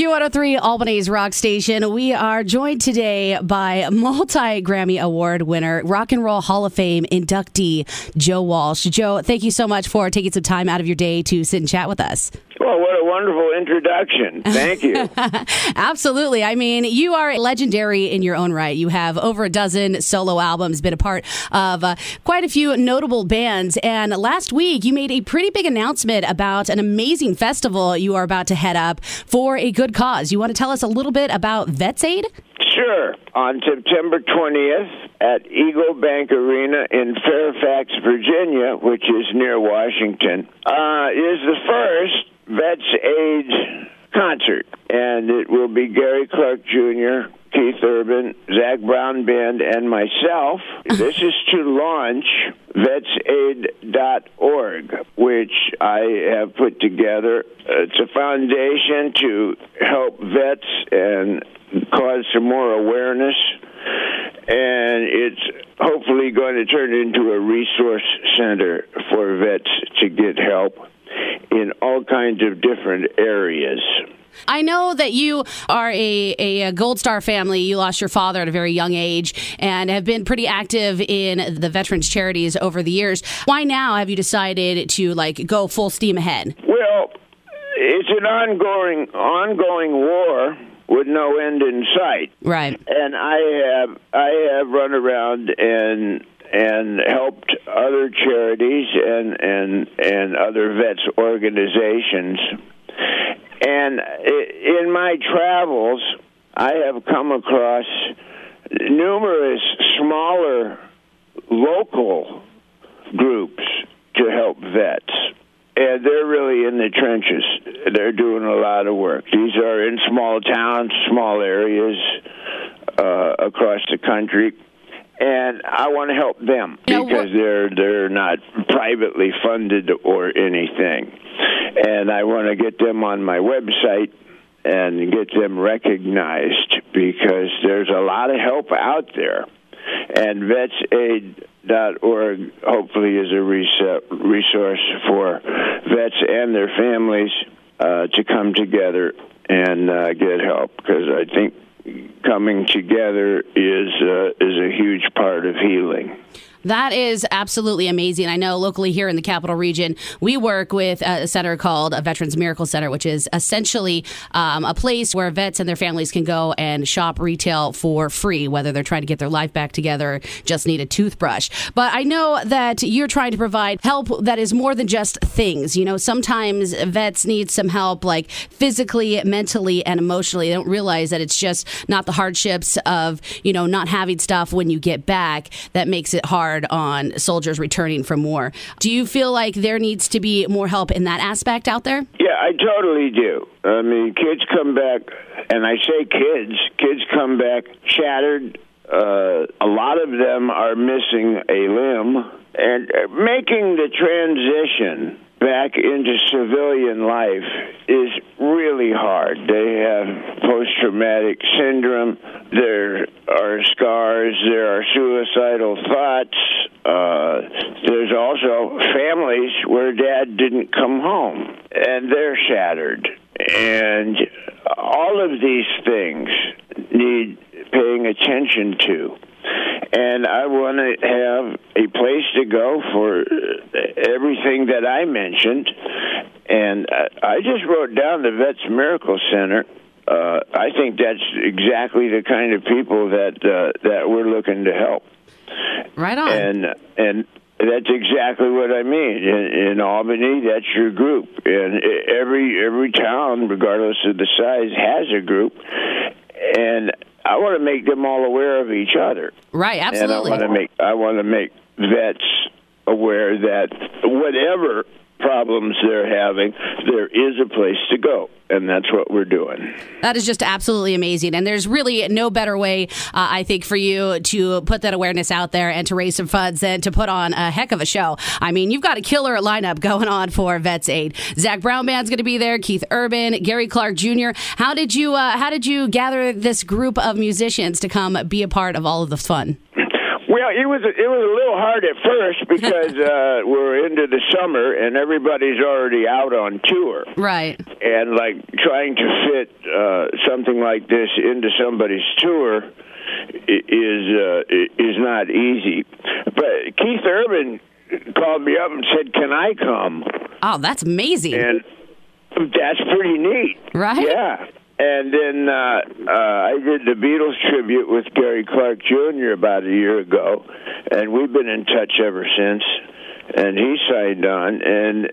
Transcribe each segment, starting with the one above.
Q103, Albany's rock station. We are joined today by multi-Grammy Award winner, Rock and Roll Hall of Fame inductee, Joe Walsh. Joe, thank you so much for taking some time out of your day to sit and chat with us. Well, what a wonderful introduction. Thank you. Absolutely. I mean, you are legendary in your own right. You have over a dozen solo albums, been a part of quite a few notable bands. And last week, you made a pretty big announcement about an amazing festival you are about to head up for a good cause. You want to tell us a little bit about VetsAid? Sure. On September 20th at Eagle Bank Arena in Fairfax, Virginia, which is near Washington, is the first VetsAid concert. And it will be Gary Clark Jr., Keith Urban, Zach Brown Band, and myself. This is to launch VetsAid.org, which I have put together. It's a foundation to help vets and cause some more awareness. And it's hopefully going to turn into a resource center for vets to get help in all kinds of different areas. I know that you are a Gold Star family. You lost your father at a very young age and have been pretty active in the veterans charities over the years. Why now have you decided to go full steam ahead? Well, it's an ongoing war with no end in sight. Right. And I have run around and helped other charities and other vets organizations. And in my travels, I have come across numerous smaller local groups to help vets. And they're really in the trenches. They're doing a lot of work. These are in small towns, small areas across the country. And I want to help them because they're not privately funded or anything. And I want to get them on my website and get them recognized because there's a lot of help out there. And VetsAid.org hopefully is a resource for vets and their families to come together and get help, because I think coming together is a huge part of healing. That is absolutely amazing. I know locally here in the Capital Region, we work with a center called a Veterans Miracle Center, which is essentially a place where vets and their families can go and shop retail for free, whether they're trying to get their life back together or just need a toothbrush. But I know that you're trying to provide help that is more than just things. You know, sometimes vets need some help, like physically, mentally, and emotionally. They don't realize that it's just not the hardships of, not having stuff when you get back that makes it hard on soldiers returning from war. Do you feel like there needs to be more help in that aspect out there? Yeah, I totally do. I mean, kids come back, and I say kids come back shattered. A lot of them are missing a limb, and making the transition back into civilian life is really hard. They have post-traumatic syndrome. There are scars. There are suicidal thoughts. There's also families where dad didn't come home, and they're shattered. And all of these things need paying attention to. And I want to have a place to go for everything that I mentioned. And I just wrote down the Vets Miracle Center. I think that's exactly the kind of people that we're looking to help. Right on. And that's exactly what I mean. In Albany, that's your group. And every town, regardless of the size, has a group. And I want to make them all aware of each other. Right, absolutely. And I want to make vets aware that whatever problems they're having, there is a place to go. And that's what we're doing. That is just absolutely amazing. And there's really no better way, I think, for you to put that awareness out there and to raise some funds than to put on a heck of a show. I mean, you've got a killer lineup going on for VetsAid. Zach Brown Band's going to be there, Keith Urban, Gary Clark Jr. How did you gather this group of musicians to come be a part of all of the fun? Well, it was a little hard at first because we're into the summer and everybody's already out on tour. Right. And like trying to fit something like this into somebody's tour is not easy. But Keith Urban called me up and said, "Can I come?" Oh, that's amazing. And that's pretty neat. Right? Yeah. And then I did the Beatles tribute with Gary Clark Jr. about a year ago, and we've been in touch ever since. And he signed on, and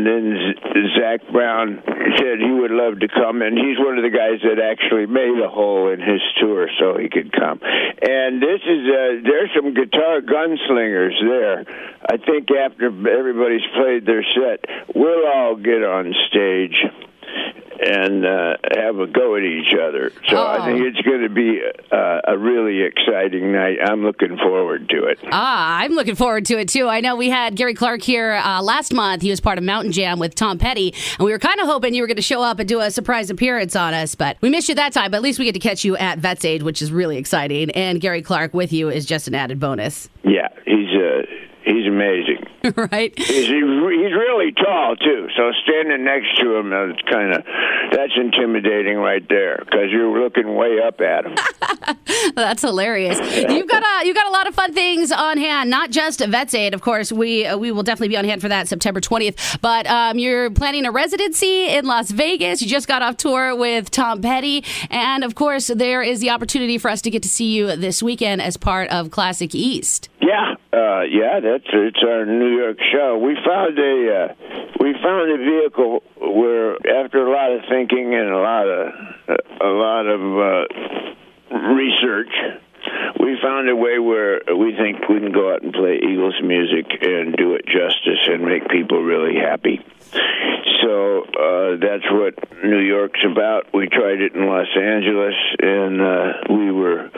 then Zach Brown said he would love to come, and he's one of the guys that actually made a hole in his tour so he could come. And this is there's some guitar gunslingers there. I think after everybody's played their set, we'll all get on stage and have a go at each other. So I think it's going to be a really exciting night. I'm looking forward to it. I'm looking forward to it, too. I know we had Gary Clark here last month. He was part of Mountain Jam with Tom Petty, and we were kind of hoping you were going to show up and do a surprise appearance on us, but we missed you that time. But at least we get to catch you at VetsAid, which is really exciting, and Gary Clark with you is just an added bonus. Yeah, he's amazing. Right? He's really tall, too, so standing next to him, that's intimidating right there, because you're looking way up at him. That's hilarious. You've got a lot of fun things on hand, not just VetsAid. Of course, we will definitely be on hand for that September 20th, but you're planning a residency in Las Vegas. You just got off tour with Tom Petty, and of course, there is the opportunity for us to get to see you this weekend as part of Classic East. Yeah. It's our New York show. We found a vehicle where, after a lot of thinking and a lot of research, we found a way where we think we can go out and play Eagles music and do it justice and make people really happy. So that's what New York's about. We tried it in Los Angeles, and we were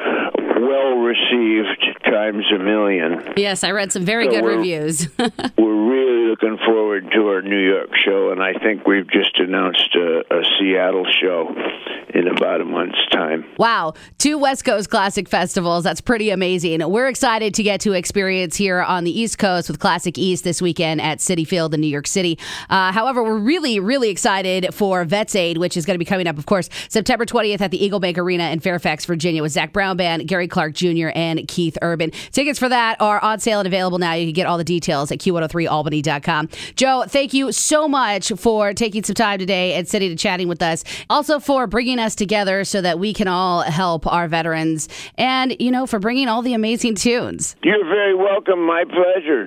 well received times a million. Yes, I read some very good reviews. We're really looking forward to our New York show, and I think we've just announced a Seattle show in about a month's time. Wow, 2 West Coast Classic Festivals. That's pretty amazing. We're excited to get to experience here on the East Coast with Classic East this weekend at Citi Field in New York City. However, we're really, really excited for VetsAid, which is going to be coming up, of course, September 20th at the Eagle Bank Arena in Fairfax, Virginia, with Zach Brown Band, Gary Clark Jr., and Keith Urban. Tickets for that are on sale and available now. You can get all the details at q103albany.com. Joe, thank you so much for taking some time today and sitting and chatting with us. Also for bringing us together so that we can all help our veterans, and, for bringing all the amazing tunes. You're very welcome. My pleasure.